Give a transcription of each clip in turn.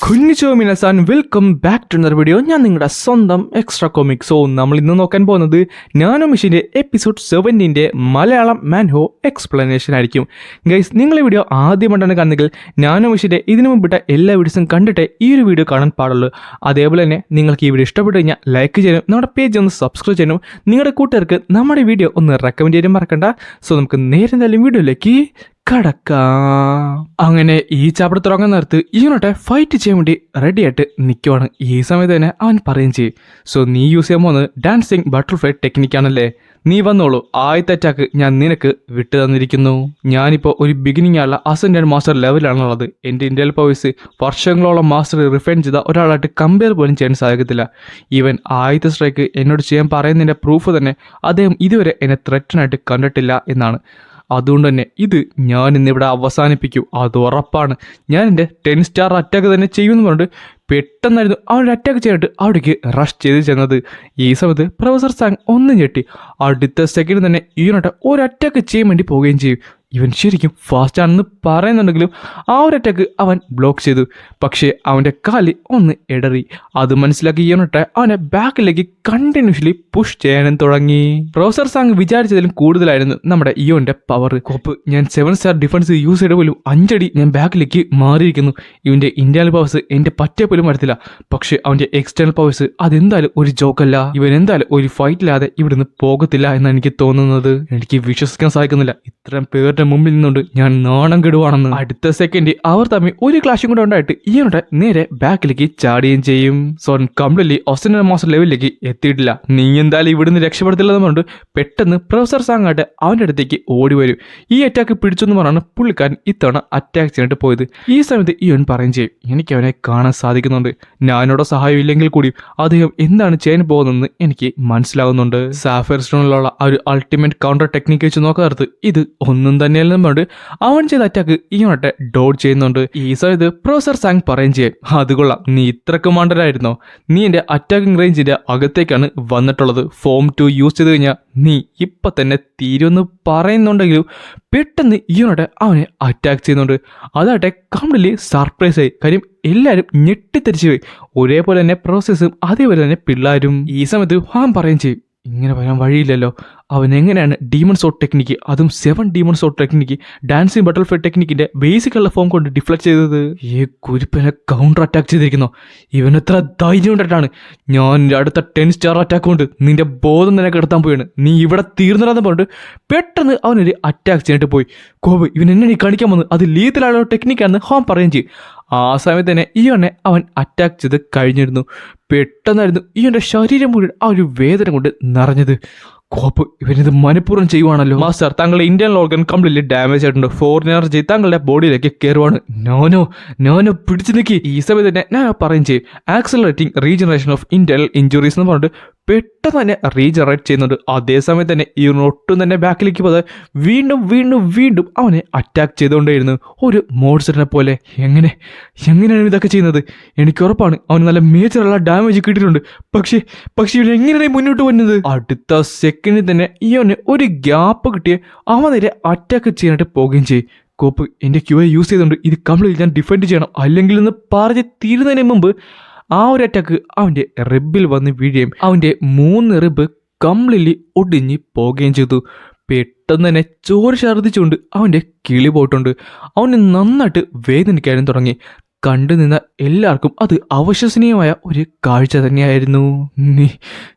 കുഞ്ഞിച്ചോ മിനസാൻ welcome back to another video. ഞാൻ നിങ്ങളുടെ സ്വന്തം എക്സ്ട്രാ കോമിക്സ്. നമ്മൾ ഇന്ന് നോക്കാൻ പോകുന്നത് നാനോ മെഷീൻ്റെ എപ്പിസോഡ് 17 മലയാളം മാൻഹോ എക്സ്പ്ലനേഷൻ ആയിരിക്കും. ഗൈസ്, നിങ്ങൾ ഈ വീഡിയോ ആദ്യമായിട്ടാണ് കാണുന്നെങ്കിൽ നാനോ മെഷീൻ്റെ ഇതിനു മുമ്പിട്ട എല്ലാ വീഡിയോസും കണ്ടിട്ട് ഈ ഒരു വീഡിയോ കാണാൻ പാടുള്ളൂ. അതേപോലെ തന്നെ നിങ്ങൾക്ക് ഈ വീഡിയോ ഇഷ്ടപ്പെട്ടു കഴിഞ്ഞാൽ ലൈക്ക് ചെയ്യാനും നമ്മുടെ പേജ് ഒന്ന് സബ്സ്ക്രൈബ് ചെയ്യാനും നിങ്ങളുടെ കൂട്ടുകാർക്ക് നമ്മുടെ വീഡിയോ ഒന്ന് റെക്കമെൻഡ് ചെയ്യാനും മറക്കണ്ട. സോ നമുക്ക് നേരെ എന്തായാലും വീഡിയോയിലേക്ക് കടക്കാം. അങ്ങനെ ഈ ചാപ്റ്റർ തുടങ്ങാൻ നേരത്ത് ഇവനോട്ടെ ഫൈറ്റ് ചെയ്യാൻ വേണ്ടി റെഡി ആയിട്ട് നിൽക്കുവാണ്. ഈ സമയത്ത് തന്നെ അവൻ പറയുകയും ചെയ്യും, സോ നീ യൂസ് ചെയ്യാൻ പോകുന്നത് ഡാൻസിങ് ബട്ടർഫ്ലൈ ടെക്നിക്കാണല്ലേ, നീ വന്നോളൂ, ആദ്യത്തെ അറ്റാക്ക് ഞാൻ നിനക്ക് വിട്ടു തന്നിരിക്കുന്നു. ഞാനിപ്പോൾ ഒരു ബിഗിനിങ് ആയുള്ള അസെൻഡന്റ് മാസ്റ്റർ ലെവലാണുള്ളത്. എൻ്റെ ഇന്ത്യയിൽ പവേഴ്സ് വർഷങ്ങളോളം മാസ്റ്റർ റിഫൈൻ ചെയ്ത ഒരാളായിട്ട് കമ്പയർ പോലും ചെയ്യാൻ സാധിക്കത്തില്ല. ഈവൻ ആദ്യത്തെ സ്ട്രൈക്ക് എന്നോട് ചെയ്യാൻ പറയുന്നതിൻ്റെ പ്രൂഫ് തന്നെ അദ്ദേഹം ഇതുവരെ എന്നെ ത്രെറ്റനായിട്ട് കണ്ടിട്ടില്ല എന്നാണ്. അതുകൊണ്ട് തന്നെ ഇത് ഞാൻ ഇന്നിവിടെ അവസാനിപ്പിക്കൂ, അത് ഉറപ്പാണ്. ഞാൻ എൻ്റെ 10 സ്റ്റാർ അറ്റാക്ക് തന്നെ ചെയ്യുമെന്ന് പറഞ്ഞിട്ട് പെട്ടെന്നായിരുന്നു അവരുടെ അറ്റാക്ക് ചെയ്യാനായിട്ട് അവിടേക്ക് റഷ് ചെയ്ത് ചെന്നത്. ഈ സമയത്ത് പ്രൊഫസർ സാങ് ഒന്നും ഞെട്ടി. അടുത്ത സെക്കൻഡ് തന്നെ ഇവനോട്ട് ഒരു അറ്റാക്ക് ചെയ്യാൻ വേണ്ടി പോവുകയും ചെയ്യും. ഇവൻ ശരിക്കും ഫാസ്റ്റ് ആണെന്ന് പറയുന്നുണ്ടെങ്കിലും ആ ഒരു അറ്റാക്ക് അവൻ ബ്ലോക്ക് ചെയ്തു. പക്ഷേ അവൻ്റെ കാല് ഒന്ന് ഇടറി. അത് മനസ്സിലാക്കി ഇവനോട്ട് അവനെ ബാക്കിലേക്ക് കണ്ടിന്യൂസ്ലി പുഷ് ചെയ്യാനും തുടങ്ങി. പ്രൊഫസർ സാങ് വിചാരിച്ചതിലും കൂടുതലായിരുന്നു നമ്മുടെ ഇയോന്റെ പവർ. കോപ്പ്, ഞാൻ 7 സ്റ്റാർ ഡിഫൻസ് യൂസ് ചെയ്ത പോലും 5 അടി ഞാൻ ബാക്കിലേക്ക് മാറിയിരിക്കുന്നു. ഇവന്റെ ഇന്റേണൽ പവേഴ്സ് എന്റെ പറ്റേ പോലും വരത്തില്ല. പക്ഷെ അവന്റെ എക്സ്റ്റേണൽ പവേഴ്സ് അതെന്തായാലും ഒരു ജോക്കല്ല. ഇവൻ എന്തായാലും ഒരു ഫൈറ്റില്ലാതെ ഇവിടുന്ന് പോകത്തില്ല എന്നാണ് എനിക്ക് തോന്നുന്നത്. എനിക്ക് വിശ്വസിക്കാൻ സാധിക്കുന്നില്ല, ഇത്രയും പേരുടെ മുമ്പിൽ നിന്നുകൊണ്ട് ഞാൻ നാണം കെടുവാണെന്ന്. അടുത്ത സെക്കൻഡ് അവർ തമ്മിൽ ഒരു ക്ലാഷും കൂടെ ഉണ്ടായിട്ട് ഇവനോട് നേരെ ബാക്കിലേക്ക് ചാടുകയും ചെയ്യും. സോ കംപ്ലീറ്റ്ലി ഒസന മാസ്റ്റർ ലെവലിലേക്ക് എത്തിയിട്ടില്ല. നീ എന്തായാലും ഇവിടുന്ന് രക്ഷപ്പെടുത്തില്ലെന്ന് പറഞ്ഞിട്ട് പെട്ടെന്ന് പ്രൊഫസർ സാങ്ങായിട്ട് അവന്റെ അടുത്തേക്ക് ഓടി വരും. ഈ അറ്റാക്ക് പിടിച്ചെന്ന് പറഞ്ഞാണ് പുള്ളിക്കാരൻ ഇത്തവണ അറ്റാക്ക് ചെയ്യാനായിട്ട് പോയത്. ഈ സമയത്ത് ഇവൻ പറയും ചെയ്യും, എനിക്ക് അവനെ കാണാൻ സാധിക്കുന്നുണ്ട്. ഞാനോട് സഹായം ഇല്ലെങ്കിൽ കൂടി അദ്ദേഹം എന്താണ് ചെയ്യാൻ പോകുന്നതെന്ന് എനിക്ക് മനസ്സിലാകുന്നുണ്ട്. സാഫയർ സ്റ്റോണിലുള്ള ആ ഒരു അൾട്ടിമേറ്റ് കൗണ്ടർ ടെക്നിക്ക് വെച്ച് നോക്കാത്ത ഇത് ഒന്നും തന്നെയല്ലെന്ന് പറഞ്ഞിട്ട് അവൻ ചെയ്ത അറ്റാക്ക് ഇവനോട്ടെ ഡോഡ് ചെയ്യുന്നുണ്ട്. ഈ സമയത്ത് പ്രൊഫസർ സാങ് പറയും ചെയ്യും, അത് കൊള്ളാം, നീ ഇത്രക്ക് മണ്ടനായിരുന്നോ, നീ എന്റെ അറ്റാക്കിംഗ് റേഞ്ചിന്റെ അകത്തേക്കാണ് വന്നിട്ടുള്ളത്. ഫോം 2 യൂസ് ചെയ്ത് കഴിഞ്ഞാൽ നീ ഇപ്പൊ തന്നെ തീരുമെന്ന് പറയുന്നുണ്ടെങ്കിലും പെട്ടെന്ന് ഇവനോട്ടെ അവനെ അറ്റാക്ക് ചെയ്യുന്നുണ്ട്. അതാട്ടെ കംപ്ലീറ്റ്ലി സർപ്രൈസ് ആയി. കാര്യം എല്ലാവരും ഞെട്ടിത്തെരിച്ചു പോയി. ഒരേപോലെ തന്നെ പ്രോസസ്സും അതേപോലെ തന്നെ പിള്ളേരും. ഈ സമയത്ത് അവൻ പറയും ചെയ്യും, ഇങ്ങനെ വരാൻ വഴിയില്ലല്ലോ, അവൻ എങ്ങനെയാണ് ഡീമൺ സോട്ട് ടെക്നിക്ക്, അതും 7 demon sword technique dancing butterfly ടെക്നിക്കിന്റെ ബേസിക്കുള്ള ഫോം കൊണ്ട് ഡിഫ്ലക്ട് ചെയ്തത്? ഈ കുരിപ്പനെ കൗണ്ടർ അറ്റാക്ക് ചെയ്തിരിക്കുന്നു. ഇവൻ എത്ര ധൈര്യം കൊണ്ടിട്ടാണ് ഞാൻ അടുത്ത 10 സ്റ്റാർ അറ്റാക്ക് കൊണ്ട് നിന്റെ ബോധം തന്നെ കിടത്താൻ പോയാണ്, നീ ഇവിടെ തീർന്നിടാന്ന് പറഞ്ഞിട്ട് പെട്ടെന്ന് അവനൊരു അറ്റാക്ക് ചെയ്യാനായിട്ട് പോയി. കോവ്, ഇവൻ എന്നെ കാണിക്കാൻ വന്നത് അത് ലീത്തിലുള്ള ടെക്നിക്കാണെന്ന് ഹോം പറയുകയും ചെയ്യും. ആ സമയത്ത് തന്നെ ഇവനെ അവൻ അറ്റാക്ക് ചെയ്ത് കഴിഞ്ഞിരുന്നു. പെട്ടെന്നായിരുന്നു ഇവന്റെ ശരീരം മുഴുവൻ ആ ഒരു വേദന കൊണ്ട് നിറഞ്ഞത്. കോപ്പ്, ഇവനിത് മനഃപൂർവ്വം ചെയ്യുവാണല്ലോ. മാസ്റ്റർ, താങ്കളുടെ ഇന്റേണൽ ഓർഗൻ കംപ്ലീറ്റ്ലി ഡാമേജ് ആയിട്ടുണ്ട്. ഫോറിൻ എനർജി താങ്കളുടെ ബോഡിയിലേക്ക് കയറുവാണ്. നോനോ പിടിച്ചു നിൽക്കി. ഈ സമയത്ത് തന്നെ ഞാൻ പറയും ചെയ്യും, accelerating regeneration of internal injuries എന്ന് പറഞ്ഞിട്ട് പെട്ടെന്ന് തന്നെ റീജനറേറ്റ് ചെയ്യുന്നുണ്ട്. അതേസമയം തന്നെ ഇവനൊട്ടും തന്നെ ബാക്കിലേക്ക് പോകാതെ വീണ്ടും അവനെ അറ്റാക്ക് ചെയ്തുകൊണ്ടേയിരുന്നു, ഒരു മോൺസ്റ്ററിനെ പോലെ. എങ്ങനെയാണ് ഇതൊക്കെ ചെയ്യുന്നത്? എനിക്ക് ഉറപ്പാണ് അവന് നല്ല മേജറുള്ള ഡാമേജ് കിട്ടിയിട്ടുണ്ട്. പക്ഷേ ഇവൻ എങ്ങനെയാണ് മുന്നോട്ട് വന്നത്? അടുത്ത സെക്കൻഡിൽ തന്നെ ഇവന് ഒരു ഗ്യാപ്പ് കിട്ടിയ അവൻ നേരെ അറ്റാക്ക് ചെയ്യാനായിട്ട് പോവുകയും ചെയ്യും. കോപ്പ്, എൻ്റെ ക്യൂ യൂസ് ചെയ്തുകൊണ്ട് ഇത് കംപ്ലീറ്റ് ഞാൻ ഡിഫെൻഡ് ചെയ്യണം, അല്ലെങ്കിൽ എന്ന് പറഞ്ഞ് തീരുന്നതിന് മുമ്പ് ആ ഒരു അറ്റാക്ക് അവൻ്റെ റിബിൽ വന്ന് വീഴുകയും അവൻ്റെ 3 റിബ് കംപ്ലീറ്റ്ലി ഒടിഞ്ഞ് പോവുകയും ചെയ്തു. പെട്ടെന്ന് തന്നെ ചോര ഛർദ്ദിച്ചുകൊണ്ട് അവൻ്റെ കിളി പോയിട്ടുണ്ട്. അവന് നന്നായിട്ട് വേദനിക്കാനും തുടങ്ങി. കണ്ടു നിന്ന എല്ലാവർക്കും അത് അവിശ്വസനീയമായ ഒരു കാഴ്ച തന്നെയായിരുന്നു.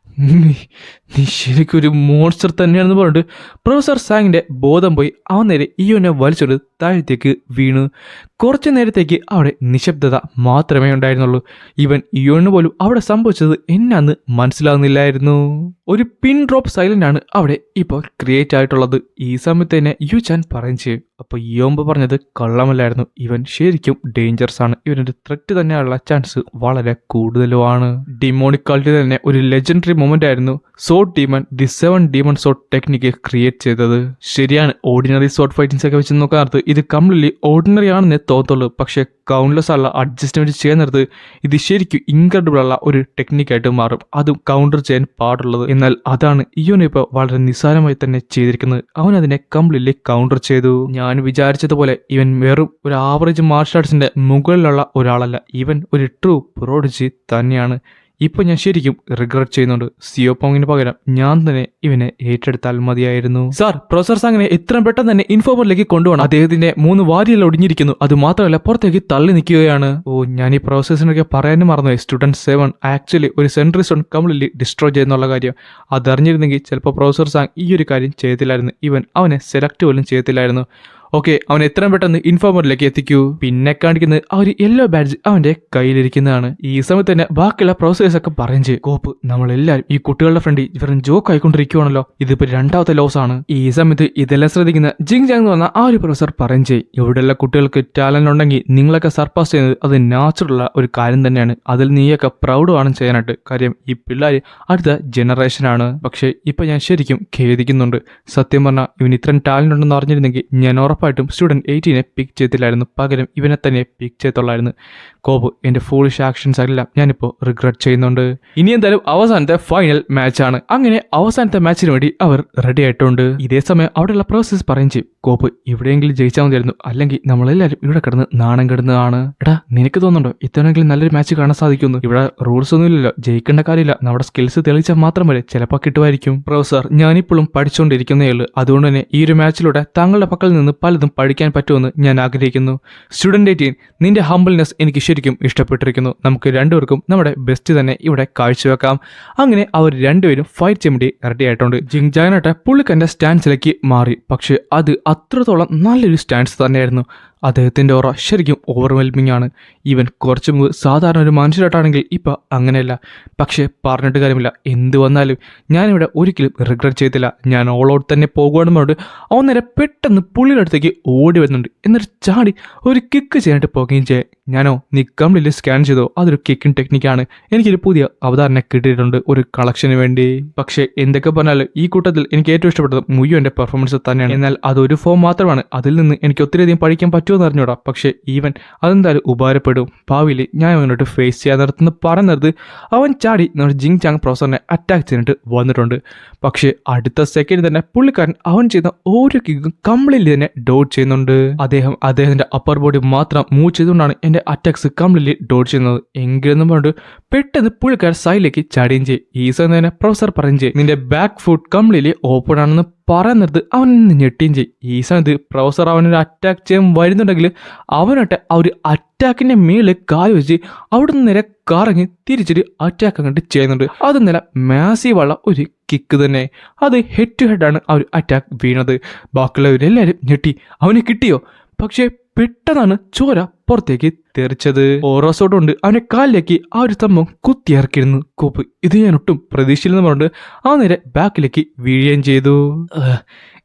നീ ശരിക്കൊരു മോൺസ്റ്റർ തന്നെയാണെന്ന് പറഞ്ഞിട്ട് പ്രൊഫസർ സാങ്ങിന്റെ ബോധം പോയി. അവൻ നേരെ ഇയോനെ വലിച്ചോട് താഴത്തേക്ക് വീണു. കുറച്ചു നേരത്തേക്ക് അവിടെ നിശബ്ദത മാത്രമേ ഉണ്ടായിരുന്നുള്ളൂ. ഇവൻ ഇയോന് പോലും അവിടെ സംഭവിച്ചത് എന്നാന്ന് മനസ്സിലാകുന്നില്ലായിരുന്നു. ഒരു പിൻ ഡ്രോപ്പ് സൈലന്റ് ആണ് അവിടെ ഇപ്പോൾ ക്രിയേറ്റ് ആയിട്ടുള്ളത്. ഈ സമയത്ത് തന്നെ യു ചാൻ പറയും ചെയ്യും, അപ്പോൾ യോമ്പ് പറഞ്ഞത് കള്ളമല്ലായിരുന്നു, ഇവൻ ശരിക്കും ഡേഞ്ചറസ് ആണ്, ഇവനൊരു ത്രെറ്റ് തന്നെയുള്ള ചാൻസ് വളരെ കൂടുതലുമാണ്. ഡിമോണിക്കാലിറ്റി തന്നെ ഒരു ലെജൻഡറി മൊമെന്റ് ആയിരുന്നു sword demon the 7 demon sword technique create ചെയ്തത്. ശരിയാണ്, ഓർഡിനറി സോട്ട് ഫൈറ്റിംഗ്സ് ഒക്കെ വെച്ച് നോക്കാത്ത ഇത് കംപ്ലീറ്റ്ലി ഓർഡിനറി ആണെന്നേ തോന്നുള്ളൂ. പക്ഷെ കൗണ്ട്ലെസ് ഉള്ള അഡ്ജസ്റ്റ്മെന്റ് ചെയ്യുന്നത് ഇത് ശരിക്കും ഇൻക്രെഡിബിൾ ഉള്ള ഒരു ടെക്നിക്കായിട്ട് മാറും, അതും കൗണ്ടർ ചെയ്യാൻ പാടുള്ളത്. എന്നാൽ അതാണ് ഇവൻ ഇപ്പോൾ വളരെ നിസ്സാരമായി തന്നെ ചെയ്തിരിക്കുന്നത്. അവൻ അതിനെ കംപ്ലീറ്റ്ലി കൗണ്ടർ ചെയ്തു. ഞാൻ വിചാരിച്ചതുപോലെ ഇവൻ വെറും ഒരു ആവറേജ് മാർഷൽ ആർട്സിന്റെ മുകളിലുള്ള ഒരാളല്ല, ഇവൻ ഒരു ട്രൂ പ്രോഡിജി തന്നെയാണ്. ഇപ്പൊ ഞാൻ ശരിക്കും റിഗ്രറ്റ് ചെയ്യുന്നുണ്ട്. സിയോപോങ്ങിന് പകരം ഞാൻ തന്നെ ഇവനെ ഏറ്റെടുത്താൽ മതിയായിരുന്നു. സാർ, പ്രൊഫസർ സാങ്ങിനെ എത്രയും പെട്ടെന്ന് തന്നെ ഇൻഫോമറിലേക്ക് കൊണ്ടുപോകണം. അദ്ദേഹത്തിന്റെ 3 വാരിയെല്ലാം ഒടിഞ്ഞിരിക്കുന്നു. അത് മാത്രമല്ല പുറത്തേക്ക് തള്ളി നിൽക്കുകയാണ്. ഞാൻ ഈ പ്രോസസ്സിനൊക്കെ പറയാനും മറന്നു. സ്റ്റുഡന്റ് 7 ആക്ച്വലി ഒരു സെൻട്രി സ്റ്റോൺ കംപ്ലീറ്റ്ലി ഡിസ്ട്രോയ് ചെയ്യുന്നുള്ള കാര്യം അതറിഞ്ഞിരുന്നെങ്കിൽ ചിലപ്പോൾ പ്രൊഫസർ സാങ് ഈ ഒരു കാര്യം ചെയ്യത്തില്ലായിരുന്നു. ഇവൻ അവനെ സെലക്ട് പോലും ചെയ്യത്തില്ലായിരുന്നു. ഓക്കെ, അവൻ എത്രയും പെട്ടെന്ന് ഇൻഫോമറിലേക്ക് എത്തിക്കൂ. പിന്നെ കാണിക്കുന്നത് ആ ഒരു യെല്ലോ ബാഡ്ജ് അവന്റെ കയ്യിലിരിക്കുന്നതാണ്. ഈ സമയത്ത് തന്നെ ബാക്കിയുള്ള പ്രൊഫസേഴ്സ് ഒക്കെ പറഞ്ഞു, കോപ്പ് നമ്മളെല്ലാരും ഈ കുട്ടികളുടെ ഫ്രണ്ടിൽ ഇവരും ജോക്ക് ആയിക്കൊണ്ടിരിക്കുവാണല്ലോ, ഇതിപ്പോ 2ാമത്തെ ലോസ് ആണ്. ഈ സമയത്ത് ഇതെല്ലാം ശ്രദ്ധിക്കുന്ന ജിങ് ജാങ് എന്ന് പറഞ്ഞ ആ ഒരു പ്രൊഫസർ പറഞ്ഞു, ഇവിടെയുള്ള കുട്ടികൾക്ക് ടാലന്റ് ഉണ്ടെങ്കിൽ നിങ്ങളൊക്കെ സർപ്പാസ് ചെയ്യുന്നത് അത് നാച്ചുറൽ ഒരു കാര്യം തന്നെയാണ്. അതിൽ നീയൊക്കെ പ്രൗഡ് ആണ് ചെയ്യാനായിട്ട്. കാര്യം ഈ പിള്ളേർ അടുത്ത ജനറേഷനാണ്. പക്ഷെ ഇപ്പൊ ഞാൻ ശരിക്കും ഖേദിക്കുന്നുണ്ട്. സത്യം പറഞ്ഞാൽ ഇവൻ ഇത്രയും ടാലന്റ് ഉണ്ടെന്ന് അറിഞ്ഞിരുന്നെങ്കിൽ ഞാൻ ഉറപ്പായിട്ടും സ്റ്റുഡന്റ് 18 പിക്ക് ചെയ്തില്ലായിരുന്നു, പകരം ഇവനെ തന്നെ പിക്ക് ചെയ്തുള്ളായിരുന്നു. കോപ്പ്, എന്റെ ഫൂളിഷ് ആക്ഷൻസ് എല്ലാം ഞാനിപ്പോൾ റിഗ്രറ്റ് ചെയ്യുന്നുണ്ട്. ഇനി എന്തായാലും അവസാനത്തെ ഫൈനൽ മാച്ചാണ്. അങ്ങനെ അവസാനത്തെ മാച്ചിന് വേണ്ടി അവർ റെഡി ആയിട്ടുണ്ട്. ഇതേ സമയം അവിടെയുള്ള പ്രോസസ് പറയും ചെയ്യും, കോപ്പ് ഇവിടെയെങ്കിലും ജയിച്ചാൽ മതിയായിരുന്നു, അല്ലെങ്കിൽ നമ്മളെല്ലാവരും ഇവിടെ കിടന്ന് നാണം കിടന്നതാണ്. എടാ, നിനക്ക് തോന്നുന്നുണ്ടോ ഇത്തവണെങ്കിലും നല്ലൊരു മാച്ച് കാണാൻ സാധിക്കുന്നു? ഇവിടെ റൂൾസ് ഒന്നും ഇല്ലല്ലോ, ജയിക്കേണ്ട കാര്യമില്ല, നമ്മുടെ സ്കിൽസ് തെളിയിച്ചാൽ മാത്രം വരെ ചിലപ്പോൾ കിട്ടുമായിരിക്കും. പ്രൊഫസർ, ഞാനിപ്പോഴും പഠിച്ചുകൊണ്ടിരിക്കുന്നേ ഉള്ളൂ, അതുകൊണ്ട് തന്നെ ഈ ഒരു മാച്ചിലൂടെ താങ്കളുടെ പക്കൽ നിന്ന് പലതും പഠിക്കാൻ പറ്റുമെന്ന് ഞാൻ ആഗ്രഹിക്കുന്നു. സ്റ്റുഡന്റ് 18, നിന്റെ ഹംബിൾനെസ് എനിക്ക് ശരിക്കും ഇഷ്ടപ്പെട്ടിരിക്കുന്നു. നമുക്ക് രണ്ടുപേർക്കും നമ്മുടെ ബെസ്റ്റ് തന്നെ ഇവിടെ കാഴ്ചവെക്കാം. അങ്ങനെ അവർ രണ്ടുപേരും ഫൈറ്റ് ചെയ്യാൻ വേണ്ടി റെഡി ആയിട്ടുണ്ട്. ജിങ് ജാനായിട്ട് പുള്ളിക്കന്റെ സ്റ്റാൻസിലേക്ക് മാറി, പക്ഷെ അത് അത്രത്തോളം നല്ലൊരു സ്റ്റാൻസ് തന്നെയായിരുന്നു. അദ്ദേഹത്തിന്റെ ഓറ ശരിക്കും ഓവർവെൽമിംഗ് ആണ്. ഈവൻ കുറച്ചു മുമ്പ് സാധാരണ ഒരു മനുഷ്യരായിട്ടാണെങ്കിൽ ഇപ്പം അങ്ങനെയല്ല. പക്ഷേ പറഞ്ഞിട്ട് കാര്യമില്ല, എന്ത് വന്നാലും ഞാനിവിടെ ഒരിക്കലും റിഗ്രറ്റ് ചെയ്തില്ല. ഞാൻ ഓൾ ഔട്ട് തന്നെ പോകുകയാണെന്ന് പറഞ്ഞിട്ട് അവൻ നേരെ പെട്ടെന്ന് പുള്ളിയുടെ അടുത്തേക്ക് ഓടി വരുന്നുണ്ട്. എന്നിട്ട് ചാടി ഒരു കിക്ക് ചെയ്യാനായിട്ട് പോകുകയും ചെയ്യും. ഞാനോ, നീ കംപ്ലീറ്റ്ലി സ്കാൻ ചെയ്തോ, അതൊരു കിക്കിംഗ് ടെക്നിക്കാണ്. എനിക്കൊരു പുതിയ അവതാരനെ കിട്ടിയിട്ടുണ്ട് ഒരു കളക്ഷന് വേണ്ടി. പക്ഷേ എന്തൊക്കെ പറഞ്ഞാലും ഈ കൂട്ടത്തിൽ എനിക്ക് ഏറ്റവും ഇഷ്ടപ്പെട്ടത് മുയ്യോന്റെ പെർഫോമൻസ് തന്നെയാണ്. എന്നാൽ അതൊരു ഫോം മാത്രമാണ്, അതിൽ നിന്ന് എനിക്ക് ഒത്തിരിയധികം പഠിക്കാൻ പറ്റുമെന്ന് അറിഞ്ഞൂടാ. പക്ഷേ ഈവൻ അതെന്തായാലും ഉപകാരപ്പെടും. ഭാവിയിൽ ഞാൻ അവനോട്ട് ഫേസ് ചെയ്യാൻ നിർത്തുന്ന പറയുന്നത് അവൻ ചാടി നമ്മുടെ ജിങ് ചാങ് പ്രൊഫസറിനെ അറ്റാക്ക് ചെയ്തിട്ട് വന്നിട്ടുണ്ട്. പക്ഷേ അടുത്ത സെക്കൻഡ് തന്നെ പുള്ളിക്കാരൻ അവൻ ചെയ്യുന്ന ഓരോ കിക്കും കംപ്ലീറ്റ്ലി തന്നെ ഡോട്ട് ചെയ്യുന്നുണ്ട്. അദ്ദേഹത്തിന്റെ അപ്പർ ബോഡി മാത്രം മൂവ് ചെയ്തുകൊണ്ടാണ് എന്റെ അറ്റാക്സ് കംപ്ലീറ്റ്ലി ഡോട്ട് ചെയ്യുന്നത്. എങ്കിലെന്നും പറഞ്ഞിട്ട് പെട്ടെന്ന് പുള്ളിക്കാരൻ സൈഡിലേക്ക് ചാടുകയും ചെയ്യും. ഈ സമയം തന്നെ പ്രൊഫസർ പറയും ചെയ്യും, നിന്റെ ബാക്ക് ഫുട്ട് കംപ്ലീറ്റ്ലി ഓപ്പൺ ആണെന്ന് പറയുന്നത് അവൻ ഞെട്ടുകയും ചെയ്യും. ഈ സമയത്ത് പ്രൊഫസർ അവനൊരു അറ്റാക്ക് ചെയ്യാൻ വരുന്നുണ്ടെങ്കിൽ അവനോട്ടെ ആ ഒരു അറ്റാക്കിന്റെ മേളിൽ കാല് വെച്ച് അവിടെ നിന്ന് നേരെ കറങ്ങി തിരിച്ചൊരു അറ്റാക്ക് അങ്ങോട്ട് ചെയ്യുന്നുണ്ട്. അത് നില മാസീവുള്ള ഒരു കിക്ക് തന്നെ. അത് ഹെഡ് ടു ഹെഡാണ് ആ ഒരു അറ്റാക്ക് വീണത്. ബാക്കിയുള്ളവരെല്ലാവരും ഞെട്ടി, അവന് കിട്ടിയോ? പക്ഷേ പെട്ടെന്നാണ് ചോര പുറത്തേക്ക് തെറിച്ചത്. ഓറോസോട്ട് കൊണ്ട് അവന്റെ കാലിലേക്ക് ആ ഒരു സ്തംഭം കുത്തിയിറക്കിയിരുന്നു. കോപ്പ്, ഇത് ഞാൻ ഒട്ടും പ്രതീക്ഷയില്ലെന്ന് പറഞ്ഞിട്ട് ആ നേരെ ബാക്കിലേക്ക് വീഴുകയും ചെയ്തു.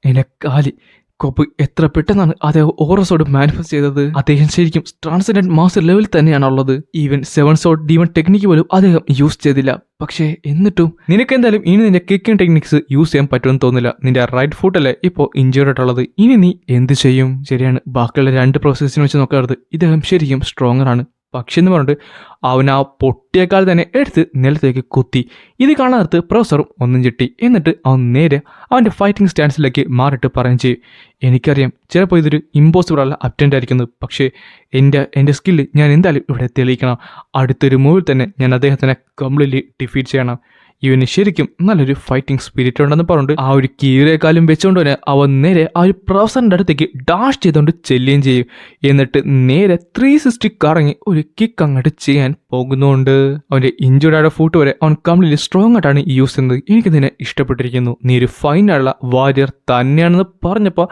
എന്റെ കാലി. കോപ്പ്, എത്ര പെട്ടെന്നാണ് അദ്ദേഹം ഓറോസോട് മാനിഫെസ്റ്റ് ചെയ്തത്. അദ്ദേഹം ശരിക്കും ട്രാൻസെൻഡന്റ് മാസ്റ്റർ ലെവലിൽ തന്നെയാണുള്ളത്. ഈവൻ 7 സോഡ് ഡീമൺ ടെക്നിക്ക് പോലും അദ്ദേഹം യൂസ് ചെയ്തില്ല. പക്ഷേ എന്നിട്ടും നിനക്ക് എന്തായാലും ഇനി നിന്റെ കിക്കിംഗ് ടെക്നിക്സ് യൂസ് ചെയ്യാൻ പറ്റുമെന്ന് തോന്നില്ല. നിന്റെ റൈറ്റ് ഫുട്ടല്ലേ ഇപ്പോൾ ഇഞ്ചേർഡ് ആയിട്ടുള്ളത്. ഇനി നീ എന്ത് ചെയ്യും? ശരിയാണ്, ബാക്കിയുള്ള 2 പ്രോസസ്സിനെ വെച്ച് നോക്കരുത്, ഇദ്ദേഹം ശരിക്കും സ്ട്രോങ്ങർ ആണ്. പക്ഷെ എന്ന് പറഞ്ഞിട്ട് അവൻ ആ പൊട്ടിയേക്കാൾ തന്നെ എടുത്ത് നിലത്തേക്ക് കുത്തി. ഇത് കാണാത്ത പ്രൊഫസറും ഒന്നും ചെട്ടി. എന്നിട്ട് അവൻ നേരെ അവൻ്റെ ഫൈറ്റിംഗ് സ്റ്റാൻസിലേക്ക് മാറിയിട്ട് പറയും ചെയ്യും, എനിക്കറിയാം ചിലപ്പോൾ ഇതൊരു ഇമ്പോസിബിൾ അല്ല അറ്റൻഡ് ആയിരിക്കുന്നത്, പക്ഷേ എൻ്റെ സ്കില്ല് ഞാൻ എന്തായാലും ഇവിടെ തെളിയിക്കണം. അടുത്തൊരു മൂവിൽ തന്നെ ഞാൻ അദ്ദേഹത്തിനെ കംപ്ലീറ്റ്ലി ഡിഫീറ്റ് ചെയ്യണം. ഇവന് ശരിക്കും നല്ലൊരു ഫൈറ്റിംഗ് സ്പിരിറ്റ് ഉണ്ടെന്ന് പറഞ്ഞിട്ട് ആ ഒരു കീറേക്കാലും വെച്ചുകൊണ്ട് തന്നെ അവൻ നേരെ ആ ഒരു പ്രൊഫസറിന്റെ അടുത്തേക്ക് ഡാഷ് ചെയ്തുകൊണ്ട് ചെല്ലുകയും ചെയ്യും. എന്നിട്ട് നേരെ 360 കറങ്ങി ഒരു കിക്ക് അങ്ങോട്ട് ചെയ്യാൻ പോകുന്നുണ്ട്. അവന്റെ ഇഞ്ചുർഡ് ഫുട്ട് വരെ അവൻ കംപ്ലീറ്റ്ലി സ്ട്രോങ് ആയിട്ടാണ് യൂസ് ചെയ്യുന്നത്. എനിക്ക് നിന്നെ ഇഷ്ടപ്പെട്ടിരിക്കുന്നു, നീ ഒരു ഫൈനായുള്ള വാരിയർ തന്നെയാണെന്ന് പറഞ്ഞപ്പോൾ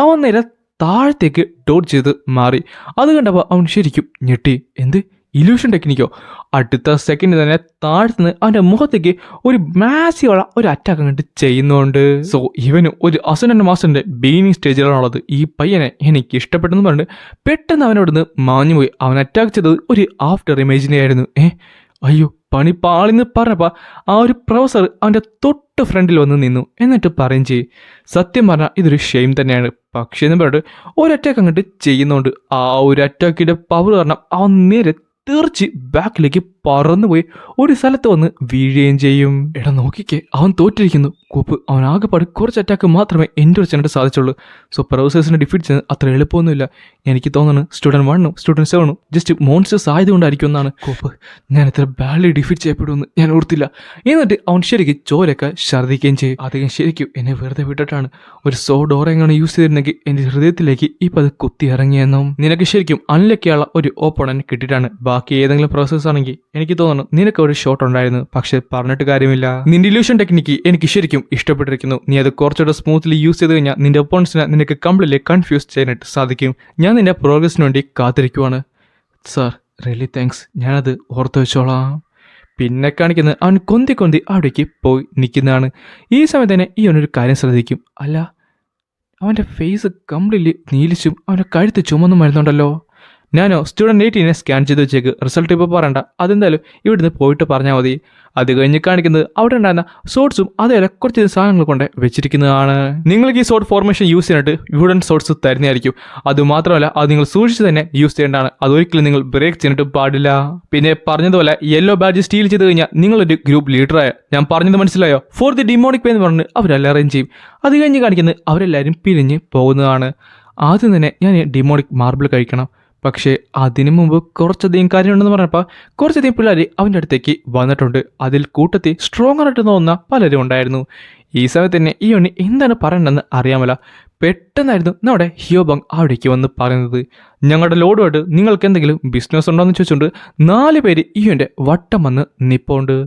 അവൻ നേരെ താഴത്തേക്ക് ഡോട്ട് ചെയ്ത് മാറി. അത് കണ്ടപ്പോൾ അവൻ ശരിക്കും ഞെട്ടി. എന്ത് ഇല്യൂഷൻ ടെക്നിക്കോ? അടുത്ത സെക്കൻഡ് തന്നെ താഴ്ത്തുനിന്ന് അവൻ്റെ മുഖത്തേക്ക് ഒരു മാസീവുള്ള ഒരു അറ്റാക്ക് അങ്ങോട്ട് ചെയ്യുന്നുണ്ട്. സോ ഇവന് ഒരു അസനന്റ് മാസ്റ്ററിന്റെ ബീനിങ് സ്റ്റേജിലാണുള്ളത്. ഈ പയ്യനെ എനിക്ക് ഇഷ്ടപ്പെട്ടെന്ന് പറഞ്ഞിട്ട് പെട്ടെന്ന് അവനോടൊന്ന് മാഞ്ഞുപോയി. അവൻ അറ്റാക്ക് ചെയ്തത് ഒരു ആഫ്റ്റർ ഇമേജിനെ ആയിരുന്നു. അയ്യോ, പണി പാളിന്ന് പറഞ്ഞപ്പോൾ ആ ഒരു പ്രൊഫസർ അവൻ്റെ തൊട്ട് ഫ്രണ്ടിൽ വന്ന് നിന്നു. എന്നിട്ട് പറയും ചെയ്യും, സത്യം പറഞ്ഞാൽ ഇതൊരു ഷെയിം തന്നെയാണ്. പക്ഷേ എന്ന് പറഞ്ഞിട്ട് ഒരു അറ്റാക്ക് അങ്ങോട്ട് ചെയ്യുന്നുണ്ട്. ആ ഒരു അറ്റാക്കിൻ്റെ പവർ കാരണം അവൻ നേരെ തീർച്ച് ബാക്കിലേക്ക് പറന്നുപോയി ഒരു സ്ഥലത്ത് വന്ന് വീഴുകയും ചെയ്യും. എടാ നോക്കിക്കേ, അവൻ തോറ്റിരിക്കുന്നു. കൂപ്പ് അവൻ ആകെപ്പാട് കുറച്ച് അറ്റാക്ക് മാത്രമേ എൻ്റെ ചെയ്യാനായിട്ട് സാധിച്ചുള്ളൂ. സോ പ്രൊഫസേഴ്സിനെ ഡിഫീറ്റ് ചെയ്യുന്നത് അത്ര എളുപ്പമൊന്നുമില്ല. എനിക്ക് തോന്നുന്നു സ്റ്റുഡൻറ് 1ഉം സ്റ്റുഡൻറ് 7ഉം ജസ്റ്റ് മോൺസ്റ്റേഴ്സ് ആയതുകൊണ്ടായിരിക്കും എന്നാണ്. കൂപ്പ് ഞാൻ ഇത്ര ബാഡ്ലി ഡിഫീറ്റ് ചെയ്യപ്പെടുമെന്ന് ഞാൻ ഓർത്തില്ല. എന്നിട്ട് അവൻ ശരിക്കും ചോരൊക്കെ ഛർദ്ദിക്കുകയും ചെയ്യും. അദ്ദേഹം ശരിക്കും എന്നെ വെറുതെ വിട്ടിട്ടാണ്. ഒരു സോ ഡോറെങ്ങാണ് യൂസ് ചെയ്തിരുന്നെങ്കിൽ എൻ്റെ ഹൃദയത്തിലേക്ക് ഇപ്പം അത് കുത്തി ഇറങ്ങിയെന്നും. നിനക്ക് ശരിക്കും അൺലക്കിയുള്ള ഒരു ഓപ്പണന്റ് കിട്ടിയിട്ടാണ്. ബാക്കി ഏതെങ്കിലും പ്രൊസസ് ആണെങ്കിൽ എനിക്ക് തോന്നുന്നു നിനക്ക് ഒരു ഷോട്ട് ഉണ്ടായിരുന്നു. പക്ഷെ പറഞ്ഞിട്ട് കാര്യമില്ല. നിന്റെ ഇല്യൂഷൻ ടെക്നിക്ക് എനിക്ക് ശരിക്കും ഇഷ്ടപ്പെട്ടിരിക്കുന്നു. നീ അത് കുറച്ചുകൂടെ സ്മൂത്ത്ലി യൂസ് ചെയ്ത് കഴിഞ്ഞാൽ നിന്റെ ഒപ്പോണൻസിനെ നിനക്ക് കംപ്ലീറ്റ്ലി കൺഫ്യൂസ് ചെയ്യാനായിട്ട് സാധിക്കും. ഞാൻ നിന്റെ പ്രോഗ്രസിന് വേണ്ടി കാത്തിരിക്കുവാണ്. സാർ റിയലി താങ്ക്സ്, ഞാനത് ഓർത്ത് വെച്ചോളാം. പിന്നെ കാണിക്കുന്നത് അവൻ കൊന്തി അവിടേക്ക് പോയി നിൽക്കുന്നതാണ്. ഈ സമയത്ത് തന്നെ ഈ അവനൊരു കാര്യം ശ്രദ്ധിക്കും. അല്ല, അവൻ്റെ ഫേസ് കംപ്ലീറ്റ്ലി നീലിച്ചും അവൻ്റെ കഴുത്ത് ചുമന്നും വരുന്നുണ്ടല്ലോ. ഞാനോ സ്റ്റുഡൻറ് 18 സ്കാൻ ചെയ്ത് വെച്ചേക്ക്. റിസൾട്ട് ഇപ്പോൾ പറയണ്ട, അതെന്തായാലും ഇവിടുന്ന് പോയിട്ട് പറഞ്ഞാൽ മതി. അത് കഴിഞ്ഞ് കാണിക്കുന്നത് അവിടെ ഉണ്ടായിരുന്ന സോഡ്സും അതേപോലെ കുറച്ച് സാധനങ്ങൾ കൊണ്ട് വെച്ചിരിക്കുന്നതാണ്. നിങ്ങൾക്ക് ഈ സോഡ് ഫോർമേഷൻ യൂസ് ചെയ്യാനായിട്ട് വുഡൻ സോഡ്സ് തരുന്നതായിരിക്കും. അതുമാത്രമല്ല അത് നിങ്ങൾ സൂക്ഷിച്ച് തന്നെ യൂസ് ചെയ്യേണ്ടതാണ്. അതൊരിക്കലും നിങ്ങൾ ബ്രേക്ക് ചെയ്യാനായിട്ട് പാടില്ല. പിന്നെ പറഞ്ഞതുപോലെ യെല്ലോ ബാഡ്ജ് സ്റ്റീൽ ചെയ്ത് കഴിഞ്ഞാൽ നിങ്ങളൊരു ഗ്രൂപ്പ് ലീഡറായ. ഞാൻ പറഞ്ഞത് മനസ്സിലായോ? ഫോർ ദി ഡിമോണിക് പേ എന്ന് പറഞ്ഞ് അവരെല്ലാം അറേഞ്ച് ചെയ്യും. അത് കഴിഞ്ഞ് കാണിക്കുന്നത് അവരെല്ലാവരും പിരിഞ്ഞ് പോകുന്നതാണ്. ആദ്യം തന്നെ ഞാൻ ഡിമോണിക് മാർബിൾ കഴിക്കണം. പക്ഷേ അതിനു മുമ്പ് കുറച്ചധികം കാര്യമുണ്ടെന്ന് പറഞ്ഞപ്പോൾ കുറച്ചധികം പിള്ളേർ അവൻ്റെ അടുത്തേക്ക് വന്നിട്ടുണ്ട്. അതിൽ കൂട്ടത്തിൽ സ്ട്രോങ് ആയിട്ട് തോന്നുന്ന പലരും ഉണ്ടായിരുന്നു. ഈ സമയത്ത് തന്നെ ഈ ഉണ്ണി എന്താണ് പറയണമെന്ന് അറിയാമല്ല. പെട്ടെന്നായിരുന്നു നമ്മുടെ ഹിയോബങ് അവിടേക്ക് വന്ന് പറയുന്നത്. ഞങ്ങളുടെ ലോഡുമായിട്ട് നിങ്ങൾക്ക് എന്തെങ്കിലും ബിസിനസ് ഉണ്ടോ എന്ന് ചോദിച്ചുകൊണ്ട് 4 പേര് ഈ എൻ്റെ വട്ടം വന്ന് നിപ്പോണ്ട്.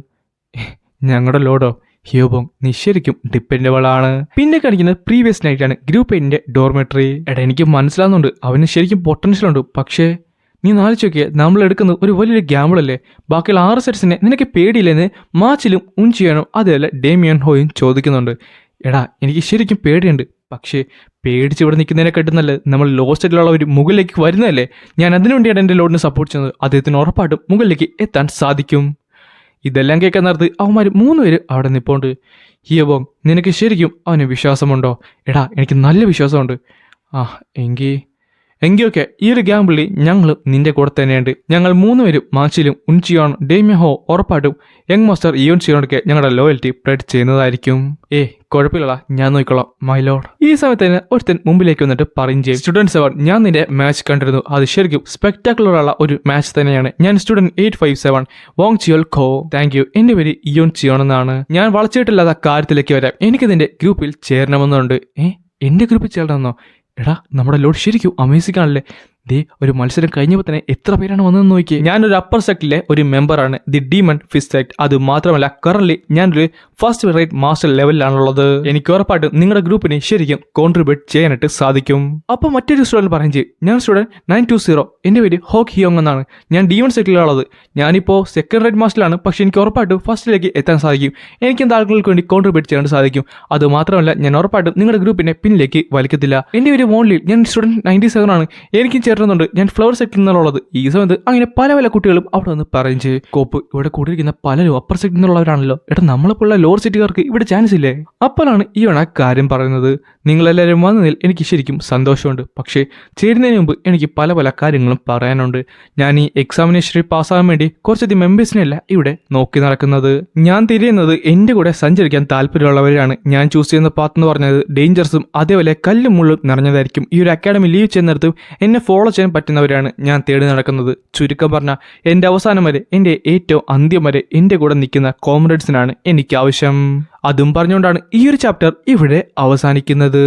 ഞങ്ങളുടെ ലോഡോ? ഹിയോബോങ് നീ ശരിക്കും ഡിപ്പെൻഡബിൾ ആണ്. പിന്നെ കാണിക്കുന്നത് പ്രീവിയസ് നൈറ്റാണ് ഗ്രൂപ്പ് 8ന്റെ ഡോർമെട്രി. എടാ എനിക്ക് മനസ്സിലാവുന്നുണ്ട് അവന് ശരിക്കും പൊട്ടൻഷ്യൽ ഉണ്ട്. പക്ഷേ നീ നാലിച്ച് നോക്കിയാൽ നമ്മൾ എടുക്കുന്നത് ഒരു വലിയൊരു ഗ്യാമ്പിളല്ലേ. ബാക്കിയുള്ള 6 സെറ്റ്സിനെ നിനക്ക് പേടിയില്ലെന്ന് മാച്ചിലും ഉൻചിയാനോ അതേപോലെ ഡേമിയൻ ഹോയും ചോദിക്കുന്നുണ്ട്. എടാ എനിക്ക് ശരിക്കും പേടിയുണ്ട്. പക്ഷേ പേടിച്ച് ഇവിടെ നിൽക്കുന്നതിനെക്കാട്ടും നല്ലത് നമ്മൾ ലോസ്റ്റഡിലുള്ള ഒരു മുകളിലേക്ക് വരുന്നതല്ലേ. ഞാൻ അതിനുവേണ്ടിയാണ് എൻ്റെ ലോഡിനെ സപ്പോർട്ട് ചെയ്യുന്നത്. അദ്ദേഹത്തിന് ഉറപ്പായിട്ടും മുകളിലേക്ക് എത്താൻ സാധിക്കും. ഇതെല്ലാം കേൾക്കാൻ നേരത്ത് അവന്മാർ 3 പേര് അവിടെ നിൽപ്പുണ്ട്. ഹിയോബോങ് നിനക്ക് ശരിക്കും അവന് വിശ്വാസമുണ്ടോ? എടാ എനിക്ക് നല്ല വിശ്വാസമുണ്ട്. എങ്കിൽ ഓക്കെ, ഈ ഒരു ഗ്യാമ്പിളി ഞങ്ങളും നിന്റെ കൂടെ തന്നെയുണ്ട്. ഞങ്ങൾ 3 പേരും മാച്ചിലും ഉൻചിയോൺ ഡേമിയഹോ ഉറപ്പായിട്ടും യങ് മാസ്റ്റർ ഇയോൺ ചിയോണൊക്കെ ഞങ്ങളുടെ ലോയൽറ്റി പ്രെഡ് ചെയ്യുന്നതായിരിക്കും. കുഴപ്പമില്ലടാ, ഞാൻ നോക്കിക്കോളാം മൈ ലോഡ്. ഈ സമയത്ത് തന്നെ ഒരുത്തൻ മുമ്പിലേക്ക് വന്നിട്ട് പറയും ചെയ്യും, സ്റ്റുഡൻറ് 7 ഞാൻ നിന്റെ മാച്ച് കണ്ടിരുന്നു. അത് ശരിക്കും സ്പെക്ടാക്കുലർ ഉള്ള ഒരു മാച്ച് തന്നെയാണ്. ഞാൻ student 857 Wong Chiol Kho. Thank you. എന്റെ പേര് ഇയോൺ ചിയോൺ എന്നാണ്. ഞാൻ വളച്ചിട്ടില്ലാത്ത കാര്യത്തിലേക്ക് വരാം. എനിക്ക് നിന്റെ ഗ്രൂപ്പിൽ ചേരണമെന്നുണ്ട്. എന്റെ ഗ്രൂപ്പിൽ ചേരണമെന്നോ? എടാ നമ്മുടെ ലോഡ് ശരിക്കും അമേസിംഗ് ആണല്ലേ. ദേ ഒരു മത്സരം കഴിഞ്ഞപ്പോൾ തന്നെ എത്ര പേരാണ് വന്നതെന്ന് നോക്കി. ഞാനൊരു അപ്പർ സെക്ടിലെ ഒരു മെമ്പറാണ്, ദി ഡീമൺ ഫിസ്റ്റ് സെക്ട്. അത് മാത്രമല്ല കറന്റ് ഞാനൊരു ഫസ്റ്റ് റേറ്റ് മാസ്റ്റർ ലെവലിലാണുള്ളത്. എനിക്ക് ഉറപ്പായിട്ടും നിങ്ങളുടെ ഗ്രൂപ്പിനെ ശരിക്കും കോൺട്രിബ്യൂട്ട് ചെയ്യാനായിട്ട് സാധിക്കും. അപ്പോൾ മറ്റൊരു സ്റ്റുഡൻറ് പറയും ചെയ്യും, ഞാൻ സ്റ്റുഡൻറ് 920 എൻ്റെ പേര് ഹോക്ക് ഹിയോങ് എന്നാണ്. ഞാൻ ഡീമൺ സെക്ടിലുള്ളത്. ഞാനിപ്പോൾ സെക്കൻഡ് റേറ്റ് മാസ്റ്ററിലാണ്. പക്ഷേ എനിക്ക് ഉറപ്പായിട്ടും ഫസ്റ്റിലേക്ക് എത്താൻ സാധിക്കും. എനിക്ക് എന്താ ആളുകൾക്ക് വേണ്ടി കോൺട്രിബ്യൂട്ട് ചെയ്യാൻ സാധിക്കും. അത് മാത്രമല്ല ഞാൻ ഉറപ്പായിട്ടും നിങ്ങളുടെ ഗ്രൂപ്പിനെ പിന്നിലേക്ക് വലിക്കത്തില്ല. എൻ്റെ പേര് മോൺലി. ഞാൻ സ്റ്റുഡൻറ് 97 ആണ്. എനിക്ക് ചേരുന്നുണ്ട്. ഞാൻ ഫ്ലവർ സെക്ടറിൽ നിന്നുള്ളത്. ഈ സമയത്ത് അങ്ങനെ പല കുട്ടികളും അവിടെ നിന്ന് പറയും ചെയ്യും, കോപ്പ് ഇവിടെ കൂടിയിരിക്കുന്ന പലരും അപ്പർ സെക്ടറിൽ നിന്നുള്ളവരാണല്ലോ. എടാ നമ്മളെപ്പോലുള്ള ലോവർ സെറ്റുകാർക്ക് ഇവിടെ ചാൻസ് ഇല്ലേ? അപ്പോഴാണ് ഈ കാര്യം പറയുന്നത്. നിങ്ങളെല്ലാവരും വന്നതിൽ എനിക്ക് ശരിക്കും സന്തോഷമുണ്ട്. പക്ഷേ ചേരുന്നതിന് മുമ്പ് എനിക്ക് പല കാര്യങ്ങളും പറയാനുണ്ട്. ഞാൻ ഈ എക്സാമിനേഷനിൽ പാസ്സാകാൻ വേണ്ടി കുറച്ചധികം മെമ്പേഴ്സിനെയല്ല ഇവിടെ നോക്കി നടക്കുന്നത്. ഞാൻ തിരിയുന്നത് എൻ്റെ കൂടെ സഞ്ചരിക്കാൻ താല്പര്യമുള്ളവരാണ്. ഞാൻ ചൂസ് ചെയ്യുന്ന പാത്ത് എന്ന് പറഞ്ഞത് ഡേഞ്ചർസും അതേപോലെ കല്ലും മുള്ളും നിറഞ്ഞതായിരിക്കും. ഈ ഒരു അക്കാഡമി ലീവ് ചെയ്യുന്നിടത്തും എന്നെ ഫോളോ ചെയ്യാൻ പറ്റുന്നവരാണ് ഞാൻ തേടി നടക്കുന്നത്. ചുരുക്കം പറഞ്ഞാൽ എൻ്റെ അവസാനം വരെ, എൻ്റെ ഏറ്റവും അന്ത്യം വരെ എൻ്റെ കൂടെ നിൽക്കുന്ന കോമ്രേഡ്സിനാണ് എനിക്ക് ആവശ്യം. അതും പറഞ്ഞുകൊണ്ടാണ് ഈ ഒരു ചാപ്റ്റർ ഇവിടെ അവസാനിക്കുന്നത്.